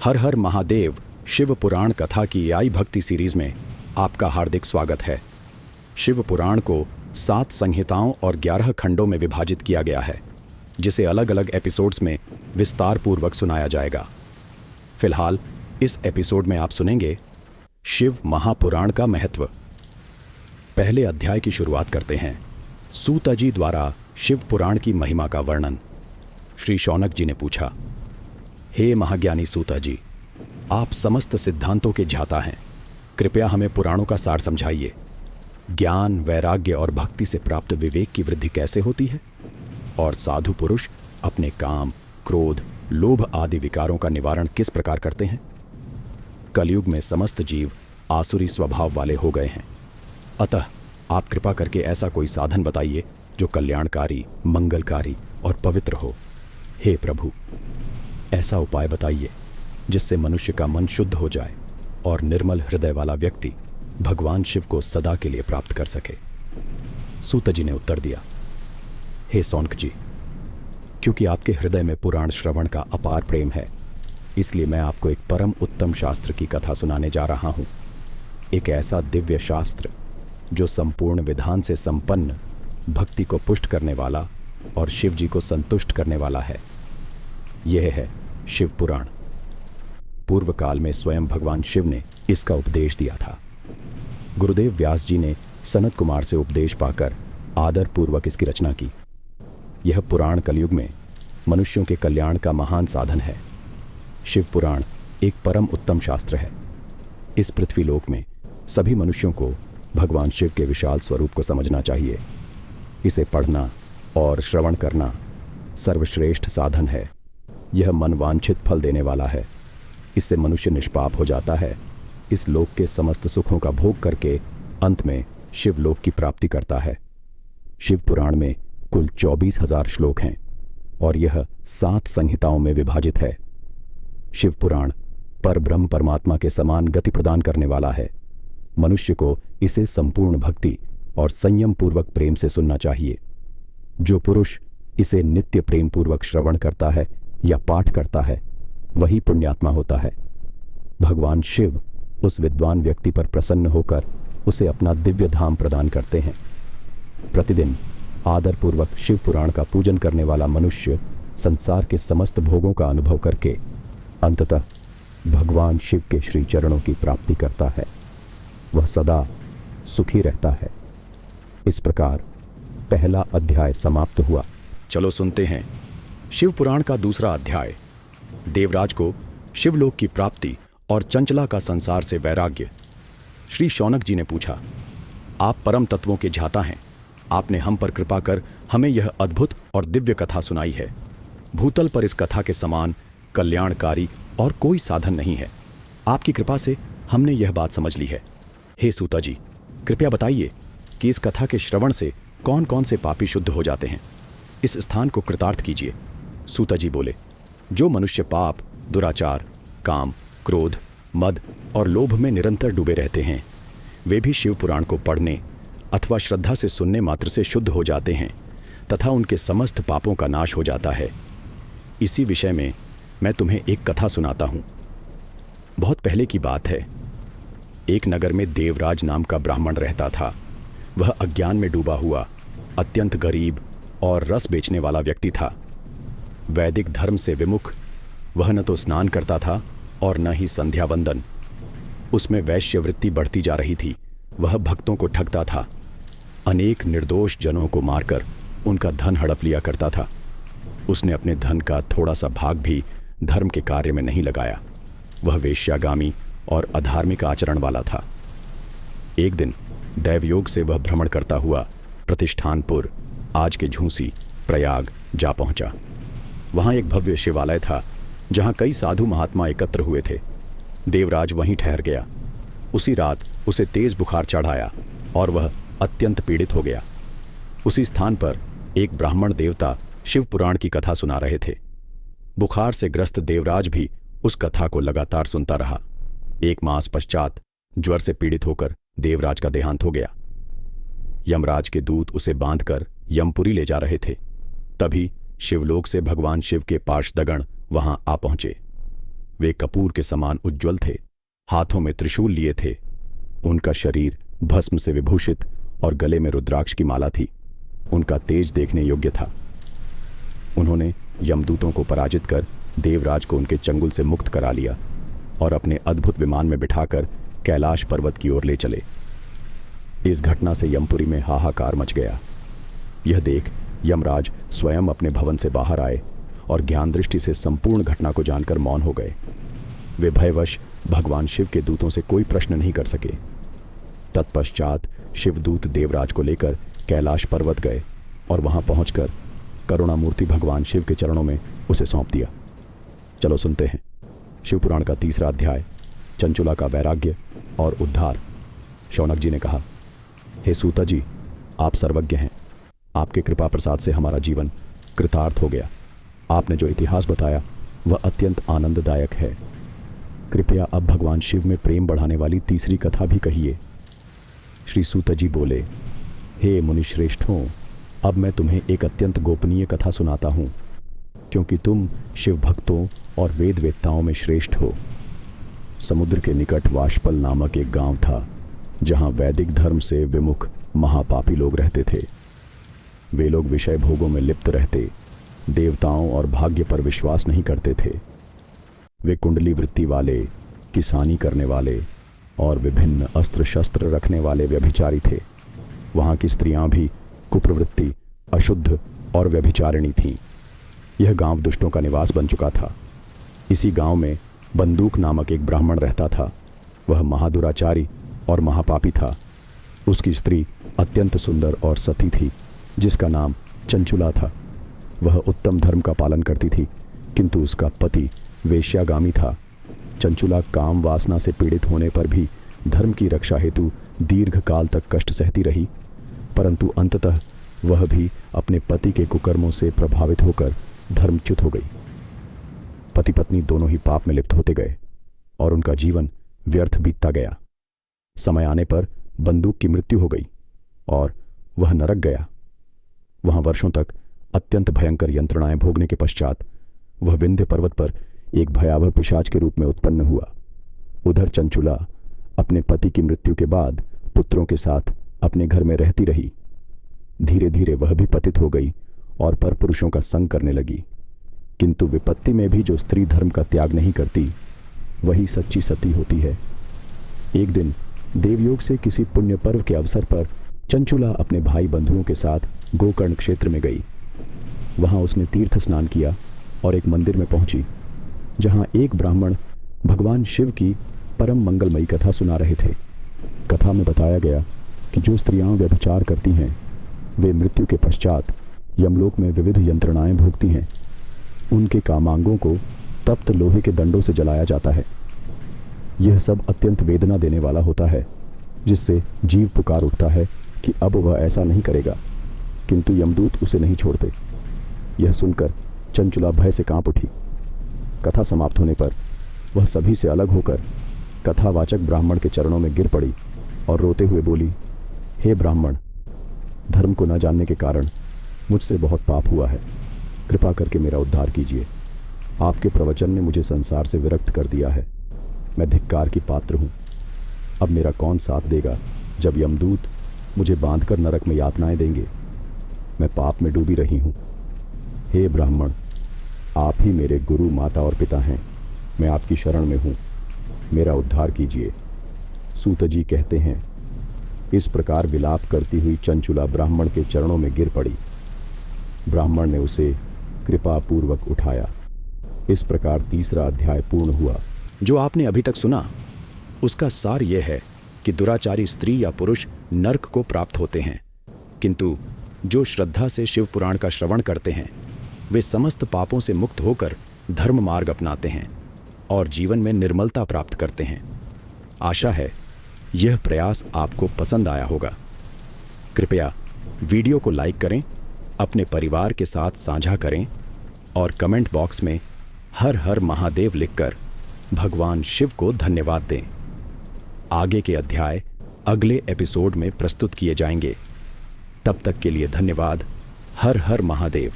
हर हर महादेव शिव पुराण कथा की आई भक्ति सीरीज में आपका हार्दिक स्वागत है। शिव पुराण को 7 संहिताओं और 11 खंडों में विभाजित किया गया है, जिसे अलग अलग एपिसोड्स में विस्तार पूर्वक सुनाया जाएगा। फिलहाल इस एपिसोड में आप सुनेंगे शिव महापुराण का महत्व। पहले अध्याय की शुरुआत करते हैं। सूत जी द्वारा शिव पुराण की महिमा का वर्णन। श्री शौनक जी ने पूछा, हे महाज्ञानी सूत जी, आप समस्त सिद्धांतों के ज्ञाता हैं, कृपया हमें पुराणों का सार समझाइए। ज्ञान, वैराग्य और भक्ति से प्राप्त विवेक की वृद्धि कैसे होती है, और साधु पुरुष अपने काम, क्रोध, लोभ आदि विकारों का निवारण किस प्रकार करते हैं। कलयुग में समस्त जीव आसुरी स्वभाव वाले हो गए हैं, अतः आप कृपा करके ऐसा कोई साधन बताइए जो कल्याणकारी, मंगलकारी और पवित्र हो। हे प्रभु, ऐसा उपाय बताइए जिससे मनुष्य का मन शुद्ध हो जाए और निर्मल हृदय वाला व्यक्ति भगवान शिव को सदा के लिए प्राप्त कर सके। सूत जी ने उत्तर दिया, हे सौनक जी, क्योंकि आपके हृदय में पुराण श्रवण का अपार प्रेम है, इसलिए मैं आपको एक परम उत्तम शास्त्र की कथा सुनाने जा रहा हूं। एक ऐसा दिव्य शास्त्र जो संपूर्ण विधान से संपन्न, भक्ति को पुष्ट करने वाला और शिव जी को संतुष्ट करने वाला है। यह है शिव पुराण। पूर्व काल में स्वयं भगवान शिव ने इसका उपदेश दिया था। गुरुदेव व्यास जी ने सनत कुमार से उपदेश पाकर आदर पूर्वक इसकी रचना की। यह पुराण कलयुग में मनुष्यों के कल्याण का महान साधन है। शिव पुराण एक परम उत्तम शास्त्र है। इस पृथ्वीलोक में सभी मनुष्यों को भगवान शिव के विशाल स्वरूप को समझना चाहिए। इसे पढ़ना और श्रवण करना सर्वश्रेष्ठ साधन है। यह मनवांछित फल देने वाला है। इससे मनुष्य निष्पाप हो जाता है। इस लोक के समस्त सुखों का भोग करके अंत में शिवलोक की प्राप्ति करता है। शिव पुराण में कुल 24,000 श्लोक हैं और यह 7 संहिताओं में विभाजित है। शिव पुराण परब्रह्म परमात्मा के समान गति प्रदान करने वाला है। मनुष्य को इसे संपूर्ण भक्ति और संयम पूर्वक प्रेम से सुनना चाहिए। जो पुरुष इसे नित्य प्रेम पूर्वक श्रवण करता है या पाठ करता है, वही पुण्यात्मा होता है। भगवान शिव उस विद्वान व्यक्ति पर प्रसन्न होकर उसे अपना दिव्य धाम प्रदान करते हैं। प्रतिदिन आदर पूर्वक शिव पुराण का पूजन करने वाला मनुष्य संसार के समस्त भोगों का अनुभव करके अंततः भगवान शिव के श्री चरणों की प्राप्ति करता है। वह सदा सुखी रहता है। इस प्रकार पहला अध्याय समाप्त हुआ। चलो सुनते हैं शिव पुराण का दूसरा अध्याय। देवराज को शिवलोक की प्राप्ति और चंचला का संसार से वैराग्य। श्री शौनक जी ने पूछा, आप परम तत्वों के ज्ञाता हैं। आपने हम पर कृपा कर हमें यह अद्भुत और दिव्य कथा सुनाई है। भूतल पर इस कथा के समान कल्याणकारी और कोई साधन नहीं है। आपकी कृपा से हमने यह बात समझ ली है। हे सूता जी, कृपया बताइए कि इस कथा के श्रवण से कौन कौन से पापी शुद्ध हो जाते हैं। इस स्थान को कृतार्थ कीजिए। सूता जी बोले, जो मनुष्य पाप, दुराचार, काम, क्रोध, मद और लोभ में निरंतर डूबे रहते हैं, वे भी शिव पुराण को पढ़ने अथवा श्रद्धा से सुनने मात्र से शुद्ध हो जाते हैं तथा उनके समस्त पापों का नाश हो जाता है। इसी विषय में मैं तुम्हें एक कथा सुनाता हूँ। बहुत पहले की बात है। एक नगर में देवराज नाम का ब्राह्मण रहता था। वह अज्ञान में डूबा हुआ, अत्यंत गरीब और रस बेचने वाला व्यक्ति था। वैदिक धर्म से विमुख वह न तो स्नान करता था और न ही संध्या वंदन। उसमें वैश्यवृत्ति बढ़ती जा रही थी। वह भक्तों को ठगता था। अनेक निर्दोष जनों को मारकर उनका धन हड़प लिया करता था। उसने अपने धन का थोड़ा सा भाग भी धर्म के कार्य में नहीं लगाया। वह वेश्यागामी और अधार्मिक आचरण वाला था। एक दिन दैवयोग से वह भ्रमण करता हुआ प्रतिष्ठानपुर, आज के झूसी, प्रयाग जा पहुंचा। वहां एक भव्य शिवालय था जहां कई साधु महात्मा एकत्र हुए थे। देवराज वहीं ठहर गया। उसी रात उसे तेज बुखार चढ़ आया और वह अत्यंत पीड़ित हो गया। उसी स्थान पर एक ब्राह्मण देवता शिव पुराण की कथा सुना रहे थे। बुखार से ग्रस्त देवराज भी उस कथा को लगातार सुनता रहा। 1 मास पश्चात ज्वर से पीड़ित होकर देवराज का देहांत हो गया। यमराज के दूत उसे बांधकर यमपुरी ले जा रहे थे। तभी शिवलोक से भगवान शिव के पार्षदगण वहां आ पहुंचे। वे कपूर के समान उज्ज्वल थे, हाथों में त्रिशूल लिए थे। उनका शरीर भस्म से विभूषित और गले में रुद्राक्ष की माला थी। उनका तेज देखने योग्य था। उन्होंने यमदूतों को पराजित कर देवराज को उनके चंगुल से मुक्त करा लिया और अपने अद्भुत विमान में बिठाकर कैलाश पर्वत की ओर ले चले। इस घटना से यमपुरी में हाहाकार मच गया। यह देख यमराज स्वयं अपने भवन से बाहर आए और ज्ञान दृष्टि से संपूर्ण घटना को जानकर मौन हो गए। वे भयवश भगवान शिव के दूतों से कोई प्रश्न नहीं कर सके। तत्पश्चात शिवदूत देवराज को लेकर कैलाश पर्वत गए और वहां पहुंचकर करुणामूर्ति भगवान शिव के चरणों में उसे सौंप दिया। चलो सुनते हैं शिवपुराण का 3रा अध्याय, चंचुला का वैराग्य और उद्धार। शौनक जी ने कहा, हे सूता जी, आप सर्वज्ञ हैं। आपके कृपा प्रसाद से हमारा जीवन कृतार्थ हो गया। आपने जो इतिहास बताया वह अत्यंत आनंददायक है। कृपया अब भगवान शिव में प्रेम बढ़ाने वाली 3री कथा भी कहिए। श्री सूत जी बोले, हे मुनिश्रेष्ठों, अब मैं तुम्हें एक अत्यंत गोपनीय कथा सुनाता हूँ, क्योंकि तुम शिव भक्तों और वेद वेत्ताओं में श्रेष्ठ हो। समुद्र के निकट वाशपल नामक एक गांव था, जहां वैदिक धर्म से विमुख महापापी लोग रहते थे। वे लोग विषय भोगों में लिप्त रहते, देवताओं और भाग्य पर विश्वास नहीं करते थे। वे कुंडली वृत्ति वाले, किसानी करने वाले और विभिन्न अस्त्र शस्त्र रखने वाले व्यभिचारी थे। वहां की स्त्रियां भी कुप्रवृत्ति, अशुद्ध और व्यभिचारिणी थीं। यह गांव दुष्टों का निवास बन चुका था। इसी गांव में बंदूक नामक एक ब्राह्मण रहता था। वह महादुराचारी और महापापी था। उसकी स्त्री अत्यंत सुंदर और सती थी, जिसका नाम चंचुला था। वह उत्तम धर्म का पालन करती थी, किंतु उसका पति वेश्यागामी था। चंचुला काम वासना से पीड़ित होने पर भी धर्म की रक्षा हेतु दीर्घ काल तक कष्ट सहती रही, परंतु अंततः वह भी अपने पति के कुकर्मों से प्रभावित होकर धर्मच्युत हो गई। पति पत्नी दोनों ही पाप में लिप्त होते गए और उनका जीवन व्यर्थ बीतता गया। समय आने पर बंदूक की मृत्यु हो गई और वह नरक गया। वहां वर्षों तक अत्यंत भयंकर यंत्रणाएं भोगने के पश्चात वह विंध्य पर्वत पर एक भयावह पिशाच के रूप में उत्पन्न हुआ। उधर चंचुला अपने पति की मृत्यु के बाद पुत्रों के साथ अपने घर में रहती रही। धीरे धीरे वह भी पतित हो गई और परपुरुषों का संग करने लगी। किंतु विपत्ति में भी जो स्त्री धर्म का त्याग नहीं करती, वही सच्ची सती होती है। एक दिन देवयोग से किसी पुण्य पर्व के अवसर पर चंचुला अपने भाई बंधुओं के साथ गोकर्ण क्षेत्र में गई। वहां उसने तीर्थ स्नान किया और एक मंदिर में पहुंची, जहां एक ब्राह्मण भगवान शिव की परम मंगलमयी कथा सुना रहे थे। कथा में बताया गया कि जो स्त्रियां व्यभिचार करती हैं, वे मृत्यु के पश्चात यमलोक में विविध यंत्रणाएं भोगती हैं। उनके कामांगों को तप्त लोहे के दंडों से जलाया जाता है। यह सब अत्यंत वेदना देने वाला होता है, जिससे जीव पुकार उठता है कि अब वह ऐसा नहीं करेगा, किंतु यमदूत उसे नहीं छोड़ते। यह सुनकर चंचुला भय से कांप उठी। कथा समाप्त होने पर वह सभी से अलग होकर कथावाचक ब्राह्मण के चरणों में गिर पड़ी और रोते हुए बोली, हे ब्राह्मण, धर्म को न जानने के कारण मुझसे बहुत पाप हुआ है। कृपा करके मेरा उद्धार कीजिए। आपके प्रवचन ने मुझे संसार से विरक्त कर दिया है। मैं धिक्कार की पात्र हूँ। अब मेरा कौन साथ देगा जब यमदूत मुझे बांधकर नरक में यातनाएं देंगे। मैं पाप में डूबी रही हूँ। हे ब्राह्मण, आप ही मेरे गुरु, माता और पिता हैं। मैं आपकी शरण में हूँ। मेरा उद्धार कीजिए। सूत जी कहते हैं, इस प्रकार विलाप करती हुई चंचुला ब्राह्मण के चरणों में गिर पड़ी। ब्राह्मण ने उसे कृपा पूर्वक उठाया। इस प्रकार 3रा अध्याय पूर्ण हुआ। जो आपने अभी तक सुना, उसका सार यह है कि दुराचारी स्त्री या पुरुष नरक को प्राप्त होते हैं, किंतु जो श्रद्धा से शिव पुराण का श्रवण करते हैं, वे समस्त पापों से मुक्त होकर धर्म मार्ग अपनाते हैं और जीवन में निर्मलता प्राप्त करते हैं। आशा है यह प्रयास आपको पसंद आया होगा। कृपया वीडियो को लाइक करें, अपने परिवार के साथ साझा करें और कमेंट बॉक्स में हर हर महादेव लिखकर भगवान शिव को धन्यवाद दें। आगे के अध्याय अगले एपिसोड में प्रस्तुत किए जाएंगे। तब तक के लिए धन्यवाद। हर हर महादेव।